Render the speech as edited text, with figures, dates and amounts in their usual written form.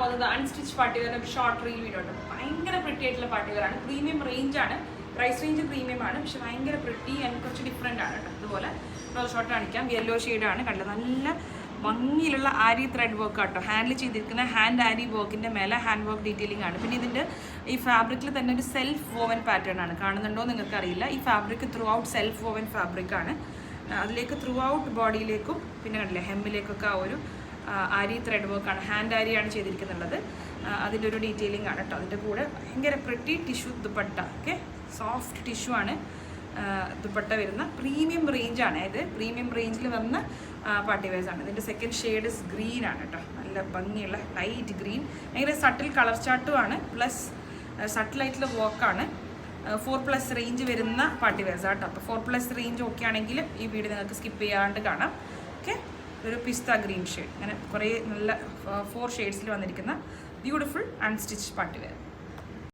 വന്നത് unstitch party wear ഒരു short reel video ഉണ്ട്. ഭയങ്കര പ്രിറ്റി ആയിട്ടുള്ള പാർട്ടി വെയർ ആണ്. പ്രീമിയം റേഞ്ചാണ്, പ്രൈസ് റേഞ്ച് പ്രീമിയം ആണ്, പക്ഷെ ഭയങ്കര പ്രിറ്റി ആൻഡ് കുറച്ച് ഡിഫറെൻ്റ് ആണ് കേട്ടോ. അതുപോലെ ക്ലോസ് ഷോട്ട് കാണിക്കാം. യെല്ലോ ഷെയ്ഡാണ് കണ്ടത്. നല്ല ഭംഗിയിലുള്ള ആരി ത്രെഡ് വർക്ക് ആട്ടോ. ഹാൻഡിൽ ചെയ്തിരിക്കുന്ന ഹാൻഡ് ആരി വർക്കിൻ്റെ മേലെ ഹാൻഡ് വർക്ക് ഡീറ്റെയിലിംഗ് ആണ്. പിന്നെ ഇതിൻ്റെ ഈ ഫാബ്രിക്കിൽ തന്നെ ഒരു സെൽഫ് വോവൻ പാറ്റേൺ ആണ്. കാണുന്നുണ്ടോ നിങ്ങൾക്ക് അറിയില്ല. ഈ fabric through out self woven fabric ആണ്. അതിലേക്ക് ത്രൂ ഔട്ട് ബോഡിയിലേക്കും പിന്നെ കണ്ടില്ലേ ഹെമ്മിലേക്കൊക്കെ ആ ഒരു ആരി ത്രെഡ് വർക്കാണ്, ഹാൻഡ് ആരിയാണ് ചെയ്തിരിക്കുന്നുള്ളത്. അതിൻ്റെ ഒരു ഡീറ്റെയിലിംഗ് ആണ് കേട്ടോ. അതിൻ്റെ കൂടെ ഭയങ്കര pretty tissue dupatta. Okay, soft tissue ആണ് ദുപ്പട്ട വരുന്ന. പ്രീമിയം റേഞ്ചാണ്. അതായത് പ്രീമിയം റേഞ്ചിൽ വന്ന പാർട്ടി വെയർസ് ആണ്. ഇതിൻ്റെ സെക്കൻഡ് ഷെയ്ഡ് ഗ്രീൻ ആണ് കേട്ടോ. നല്ല ഭംഗിയുള്ള ലൈറ്റ് ഗ്രീൻ. ഭയങ്കര സട്ടിൽ കളർ ചാർട്ടുമാണ്, പ്ലസ് സട്ടിലായിട്ടുള്ള വർക്കാണ്. 4+ റേഞ്ച് വരുന്ന പാർട്ടി വെയർസ് ആട്ടോ. അപ്പോൾ 4+ റേഞ്ച് ഓക്കെ ആണെങ്കിൽ ഈ വീഡിയോ നിങ്ങൾക്ക് സ്കിപ്പ് ചെയ്യാണ്ട് കാണാം. ഓക്കെ, ഒരു പിസ്ത ഗ്രീൻ ഷെയ്ഡ്. അങ്ങനെ കുറേ നല്ല 4 ഷെയ്ഡ്സിൽ വന്നിരിക്കുന്ന ബ്യൂട്ടിഫുൾ അൺസ്റ്റിച്ച് പാർട്ടി വെയർ.